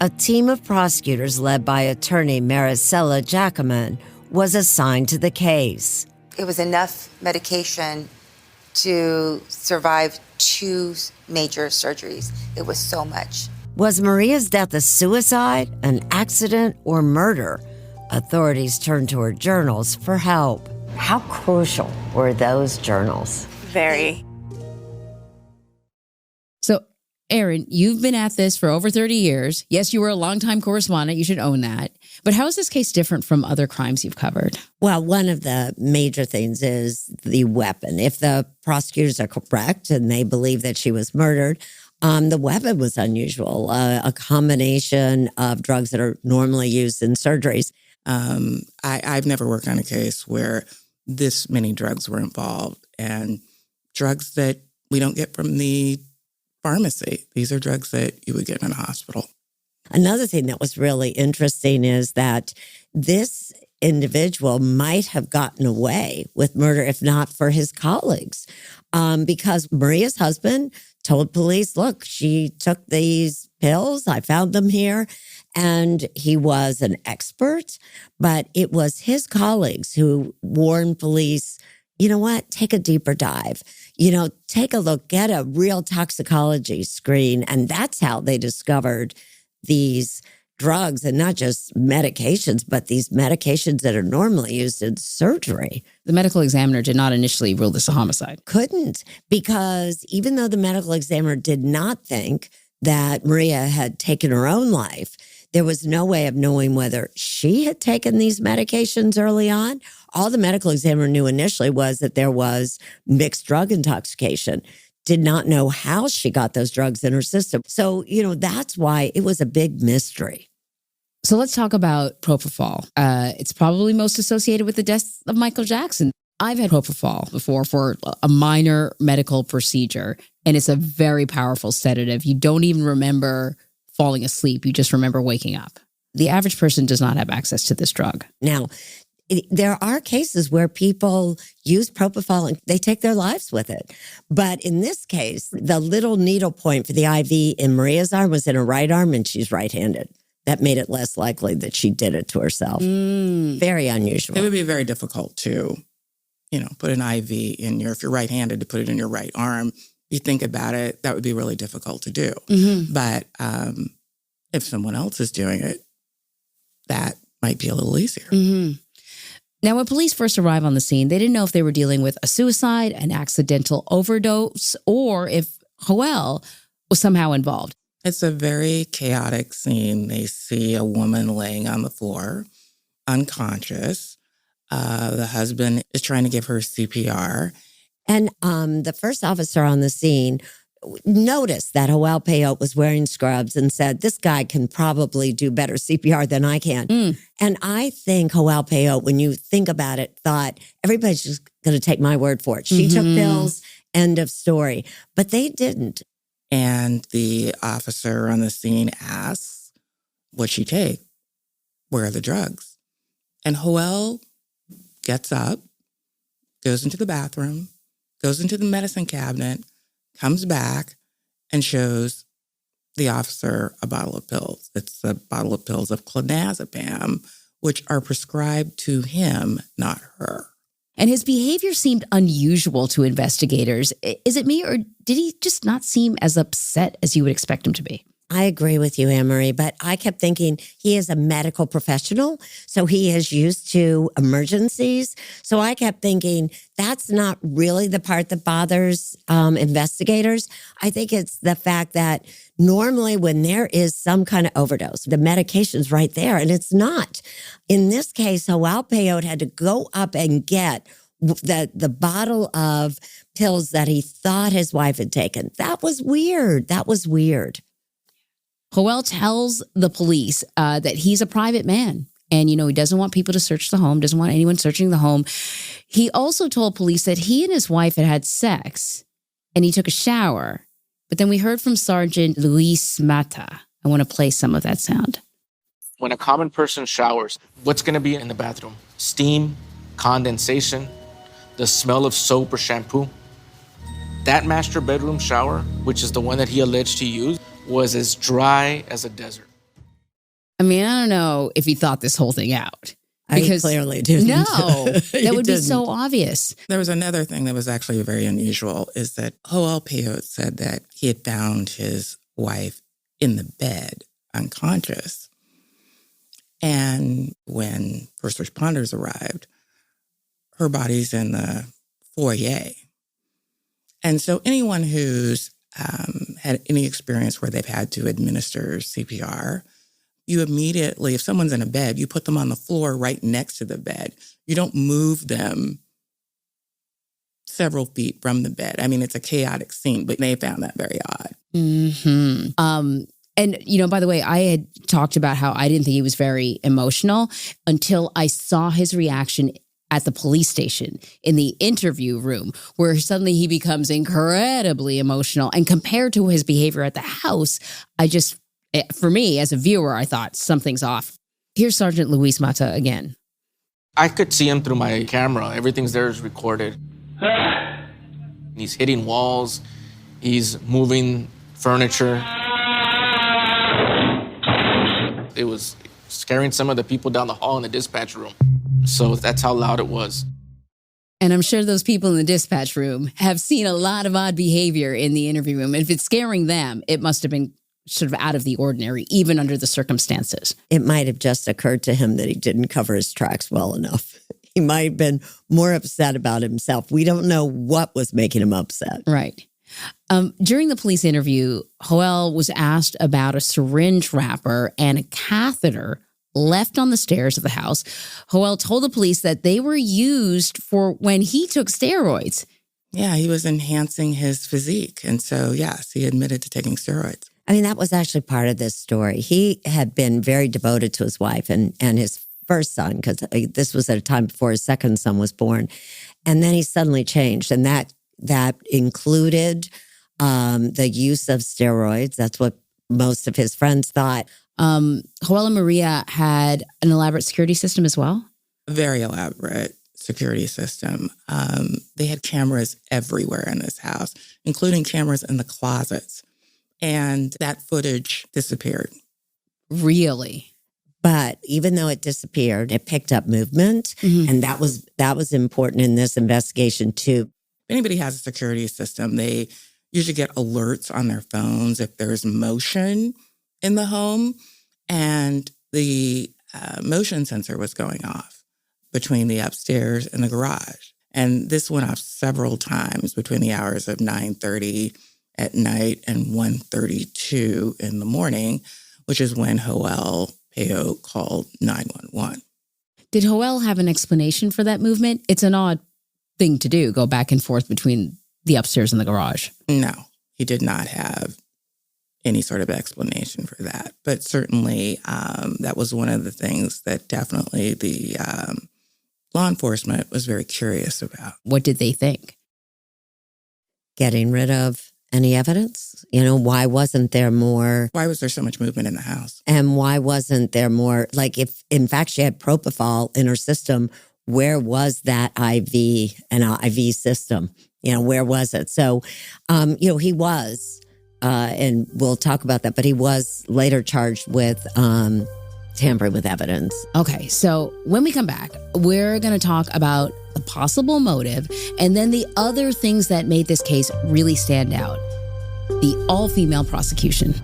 A team of prosecutors led by attorney Maricela Jackman was assigned to the case. It was enough medication to survive 2 major surgeries. It was so much. Was Maria's death a suicide, an accident, or murder? Authorities turned to her journals for help. How crucial were those journals? Very. So, Erin, you've been at this for over 30 years. Yes, you were a longtime correspondent. You should own that. But how is this case different from other crimes you've covered? Well, one of the major things is the weapon. If the prosecutors are correct and they believe that she was murdered, the weapon was unusual, a combination of drugs that are normally used in surgeries. I've never worked on a case where this many drugs were involved, and drugs that we don't get from the pharmacy. These are drugs that you would get in a hospital. Another thing that was really interesting is that this individual might have gotten away with murder if not for his colleagues, because Maria's husband told police, look, she took these pills, I found them here, and he was an expert, but it was his colleagues who warned police, you know what, take a deeper dive. Take a look, get a real toxicology screen. And that's how they discovered these drugs, and not just medications, but these medications that are normally used in surgery. The medical examiner did not initially rule this a homicide. Couldn't, because even though the medical examiner did not think that Maria had taken her own life, there was no way of knowing whether she had taken these medications early on. All the medical examiner knew initially was that there was mixed drug intoxication. Did not know how she got those drugs in her system. So, that's why it was a big mystery. So let's talk about propofol. It's probably most associated with the death of Michael Jackson. I've had propofol before for a minor medical procedure, and it's a very powerful sedative. You don't even remember falling asleep. You just remember waking up. The average person does not have access to this drug. Now, there are cases where people use propofol and they take their lives with it. But in this case, the little needle point for the IV in Maria's arm was in her right arm, and she's right-handed. That made it less likely that she did it to herself. Very unusual. It would be very difficult to, put an IV in if you're right-handed, to put it in your right arm. You think about it, that would be really difficult to do. But if someone else is doing it, that might be a little easier. Now, when police first arrived on the scene, they didn't know if they were dealing with a suicide, an accidental overdose, or if Joel was somehow involved. It's a very chaotic scene. They see a woman laying on the floor, unconscious. The husband is trying to give her CPR. And the first officer on the scene noticed that Joel Peyote was wearing scrubs and said, this guy can probably do better CPR than I can. And I think Joel Peyote, when you think about it, thought, everybody's just going to take my word for it. She took pills, end of story. But they didn't. And the officer on the scene asks, what'd she take? Where are the drugs? And Joel gets up, goes into the bathroom, goes into the medicine cabinet, comes back, and shows the officer a bottle of pills. It's a bottle of pills of clonazepam, which are prescribed to him, not her. And his behavior seemed unusual to investigators. Is it me, or did he just not seem as upset as you would expect him to be? I agree with you, Anne-Marie, but I kept thinking he is a medical professional, so he is used to emergencies. So I kept thinking that's not really the part that bothers investigators. I think it's the fact that normally when there is some kind of overdose, the medication's right there, and it's not. In this case, Joel Peyote had to go up and get the bottle of pills that he thought his wife had taken. That was weird. Joel tells the police that he's a private man and, he doesn't want people to search the home, doesn't want anyone searching the home. He also told police that he and his wife had sex and he took a shower. But then we heard from Sergeant Luis Mata. I want to play some of that sound. When a common person showers, what's going to be in the bathroom? Steam, condensation, the smell of soap or shampoo. That master bedroom shower, which is the one that he alleged he used, was as dry as a desert. I mean, I don't know if he thought this whole thing out. Because I clearly didn't. No, that would be so obvious. There was another thing that was actually very unusual, is that Joel Peyote said that he had found his wife in the bed, unconscious. And when first responders arrived, her body's in the foyer. And so anyone who's had any experience where they've had to administer CPR, you immediately, if someone's in a bed, you put them on the floor right next to the bed. You don't move them several feet from the bed. I mean, it's a chaotic scene, but they found that very odd. And, by the way, I had talked about how I didn't think he was very emotional until I saw his reaction at the police station in the interview room, where suddenly he becomes incredibly emotional. And compared to his behavior at the house, for me as a viewer, I thought something's off. Here's Sergeant Luis Mata again. I could see him through my camera. Everything's there is recorded. He's hitting walls. He's moving furniture. It was scaring some of the people down the hall in the dispatch room. So that's how loud it was. And I'm sure those people in the dispatch room have seen a lot of odd behavior in the interview room. And if it's scaring them, it must have been sort of out of the ordinary, even under the circumstances. It might have just occurred to him that he didn't cover his tracks well enough. He might have been more upset about himself. We don't know what was making him upset. Right. During the police interview, Joel was asked about a syringe wrapper and a catheter left on the stairs of the house. Joel told the police that they were used for when he took steroids. Yeah, he was enhancing his physique. And so, yes, he admitted to taking steroids. I mean, that was actually part of this story. He had been very devoted to his wife and his first son, because this was at a time before his second son was born. And then he suddenly changed. And that included the use of steroids. That's what most of his friends thought. Joel and Maria had an elaborate security system as well? Very elaborate security system. They had cameras everywhere in this house, including cameras in the closets. And that footage disappeared. Really? But even though it disappeared, it picked up movement. And that was important in this investigation too. If anybody has a security system, they usually get alerts on their phones if there's motion in the home. And the motion sensor was going off between the upstairs and the garage. And this went off several times between the hours of 9:30 at night and 1:32 in the morning, which is when Joel Peo called 911. Did Joel have an explanation for that movement? It's an odd thing to do, go back and forth between the upstairs and the garage. No, he did not have any sort of explanation for that. But certainly that was one of the things that definitely the law enforcement was very curious about. What did they think? Getting rid of any evidence? You know, why wasn't there more? Why was there so much movement in the house? And why wasn't there more? Like, if in fact she had propofol in her system, where was that IV system? You know, where was it? So, he was, and we'll talk about that, but he was later charged with tampering with evidence. Okay, so when we come back, we're going to talk about the possible motive and then the other things that made this case really stand out. The all-female prosecution.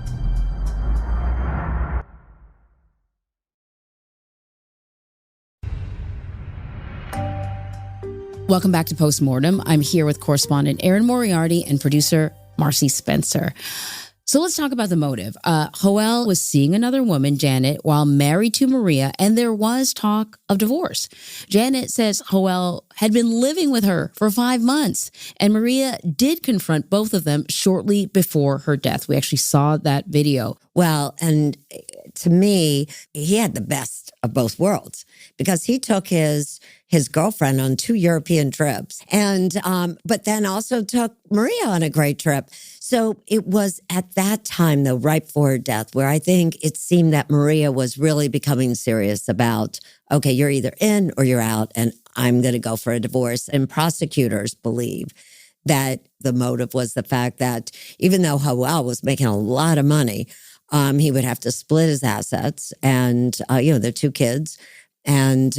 Welcome back to Postmortem. I'm here with correspondent Erin Moriarty and producer Marcie Spencer. So let's talk about the motive. Joel was seeing another woman, Janet, while married to Maria, and there was talk of divorce. Janet says Joel had been living with her for 5 months, and Maria did confront both of them shortly before her death. We actually saw that video. Well, and to me, he had the best of both worlds because he took his girlfriend on 2 European trips and but then also took Maria on a great trip. So it was at that time, though, right before her death, where I think it seemed that Maria was really becoming serious about, okay, you're either in or you're out, and I'm going to go for a divorce. And prosecutors believe that the motive was the fact that even though Joel was making a lot of money, he would have to split his assets and, their 2 kids. And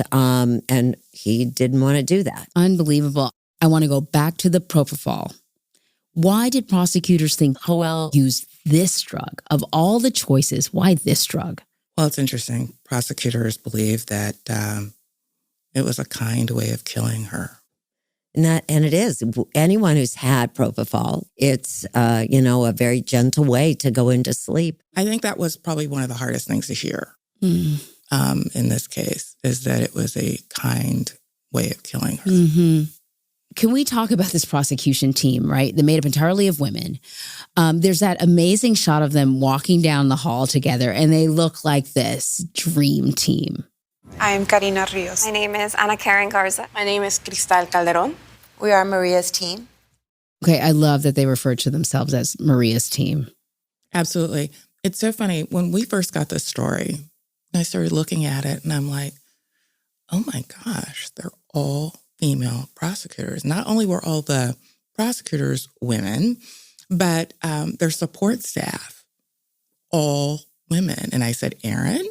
he didn't want to do that. Unbelievable. I want to go back to the propofol. Why did prosecutors think Joel used this drug? Of all the choices, why this drug? Well, it's interesting. Prosecutors believe that it was a kind way of killing her. And it is. Anyone who's had propofol, it's, a very gentle way to go into sleep. I think that was probably one of the hardest things to hear in this case, is that it was a kind way of killing her. Mm-hmm. Can we talk about this prosecution team, right? They're made up entirely of women. There's that amazing shot of them walking down the hall together, and they look like this dream team. I'm Karina Rios. My name is Ana Karen Garza. My name is Cristal Calderon. We are Maria's team. Okay, I love that they refer to themselves as Maria's team. Absolutely. It's so funny. When we first got this story, I started looking at it, and I'm like, oh my gosh, they're all female prosecutors. Not only were all the prosecutors women, but their support staff, all women. And I said, Erin,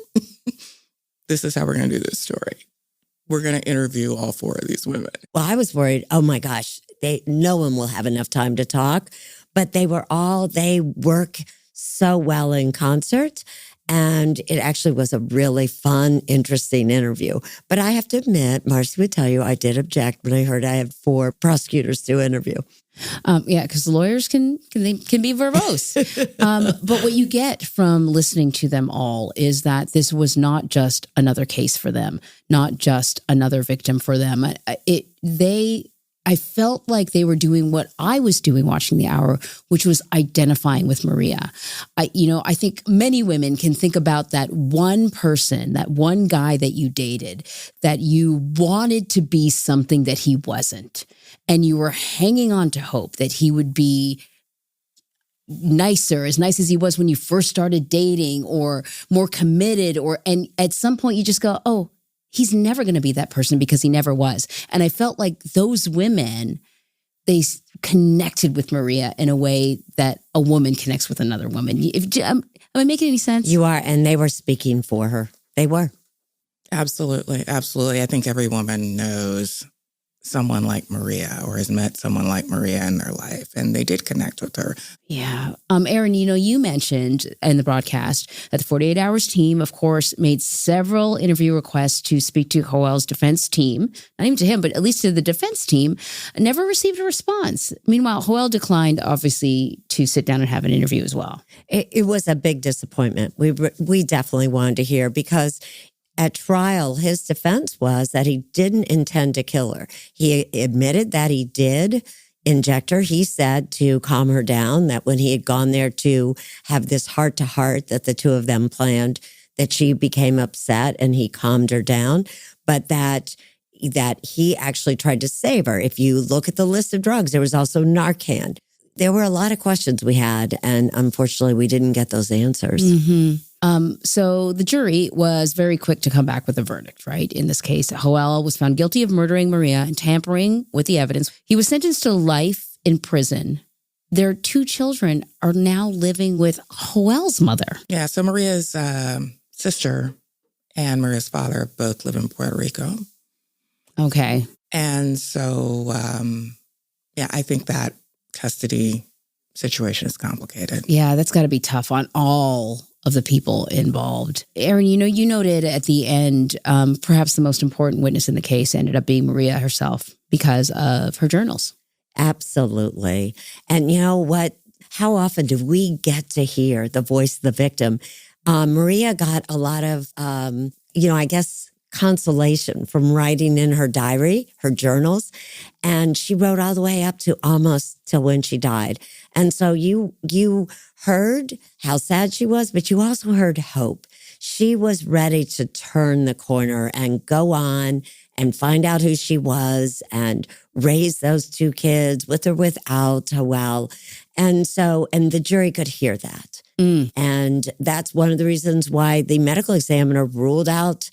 this is how we're going to do this story. We're going to interview all 4 of these women. Well, I was worried, oh my gosh, no one will have enough time to talk. But they work so well in concert. And it actually was a really fun, interesting interview. But I have to admit, Marcie would tell you, I did object when I heard I had 4 prosecutors to interview. Yeah, because lawyers can be verbose. But what you get from listening to them all is that this was not just another case for them, not just another victim for them. I felt like they were doing what I was doing watching The Hour, which was identifying with Maria. I think many women can think about that one person, that one guy that you dated, that you wanted to be something that he wasn't. And you were hanging on to hope that he would be nicer, as nice as he was when you first started dating, or more committed, and at some point you just go, oh, he's never going to be that person because he never was. And I felt like those women, they connected with Maria in a way that a woman connects with another woman. Am I making any sense? You are, and they were speaking for her. They were. Absolutely, absolutely. I think every woman knows someone like Maria or has met someone like Maria in their life, and they did connect with her. Yeah. Erin, you mentioned in the broadcast that the 48 Hours team, of course, made several interview requests to speak to Joel's defense team, not even to him, but at least to the defense team, never received a response. Meanwhile, Joel declined, obviously, to sit down and have an interview as well. It was a big disappointment. We definitely wanted to hear, because at trial, his defense was that he didn't intend to kill her. He admitted that he did inject her. He said to calm her down, that when he had gone there to have this heart-to-heart that the two of them planned, that she became upset and he calmed her down, but that he actually tried to save her. If you look at the list of drugs, there was also Narcan. There were a lot of questions we had, and unfortunately, we didn't get those answers. Mm-hmm. So the jury was very quick to come back with a verdict, right? In this case, Joel was found guilty of murdering Maria and tampering with the evidence. He was sentenced to life in prison. Their 2 children are now living with Joel's mother. Yeah, so Maria's sister and Maria's father both live in Puerto Rico. Okay. And so, I think that custody situation is complicated. Yeah, that's got to be tough on all of the people involved. Erin, you noted at the end, perhaps the most important witness in the case ended up being Maria herself because of her journals. Absolutely. And you know what? How often do we get to hear the voice of the victim? Maria got a lot of, consolation from writing in her diary, her journals. And she wrote all the way up to almost till when she died. And so you heard how sad she was, but you also heard hope. She was ready to turn the corner and go on and find out who she was and raise those 2 kids with or without Joel. And the jury could hear that. And that's one of the reasons why the medical examiner ruled out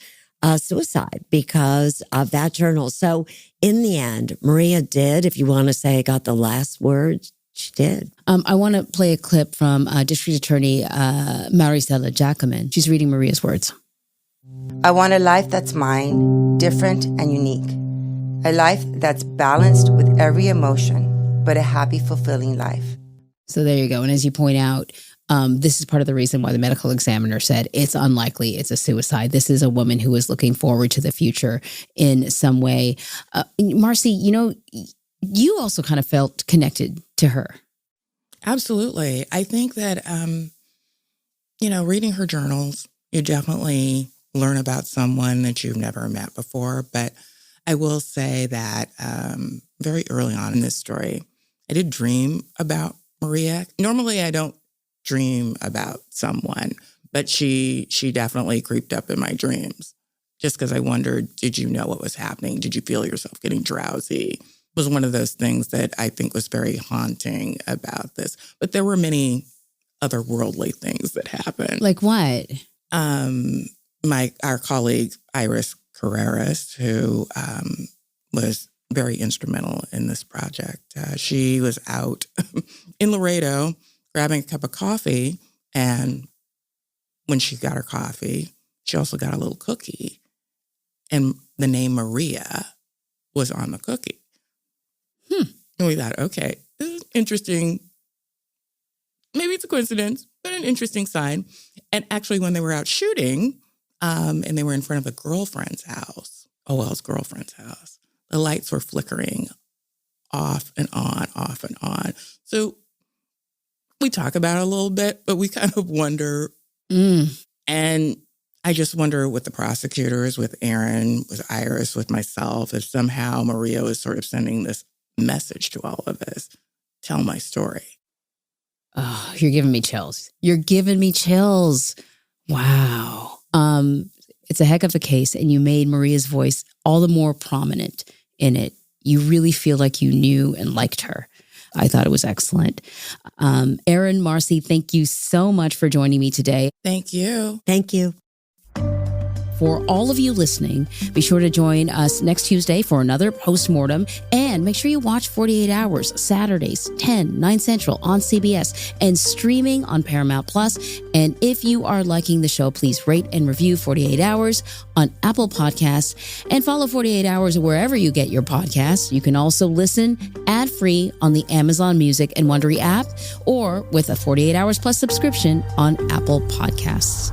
suicide, because of that journal. So in the end, Maria did, if you want to say, got the last word, she did. I want to play a clip from District Attorney Marcie Jackman. She's reading Maria's words. I want a life that's mine, different and unique. A life that's balanced with every emotion, but a happy, fulfilling life. So there you go. And as you point out, this is part of the reason why the medical examiner said it's unlikely it's a suicide. This is a woman who is looking forward to the future in some way. Marcie, you also kind of felt connected to her. Absolutely. I think that, reading her journals, you definitely learn about someone that you've never met before. But I will say that very early on in this story, I did dream about Maria. Normally, I don't dream about someone, but she definitely creeped up in my dreams just because I wondered, did you know what was happening? Did you feel yourself getting drowsy? It was one of those things that I think was very haunting about this. But there were many otherworldly things that happened. Like what? Our colleague, Iris Carreras, who was very instrumental in this project. She was out in Laredo grabbing a cup of coffee, and when she got her coffee, she also got a little cookie, and the name Maria was on the cookie. And we thought, okay, this is interesting. Maybe it's a coincidence, but an interesting sign. And actually, when they were out shooting, and they were in front of a girlfriend's house, OL's girlfriend's house, the lights were flickering off and on, off and on. So we talk about it a little bit, but we kind of wonder. And I just wonder with the prosecutors, with Erin, with Iris, with myself, if somehow Maria was sort of sending this message to all of us. Tell my story. Oh, you're giving me chills. You're giving me chills. Wow. It's a heck of a case, and you made Maria's voice all the more prominent in it. You really feel like you knew and liked her. I thought it was excellent. Erin, Marcie, thank you so much for joining me today. Thank you. Thank you. For all of you listening, be sure to join us next Tuesday for another post-mortem, and make sure you watch 48 Hours, Saturdays, 10, 9 Central on CBS and streaming on Paramount+. And if you are liking the show, please rate and review 48 Hours on Apple Podcasts and follow 48 Hours wherever you get your podcasts. You can also listen ad-free on the Amazon Music and Wondery app, or with a 48 Hours Plus subscription on Apple Podcasts.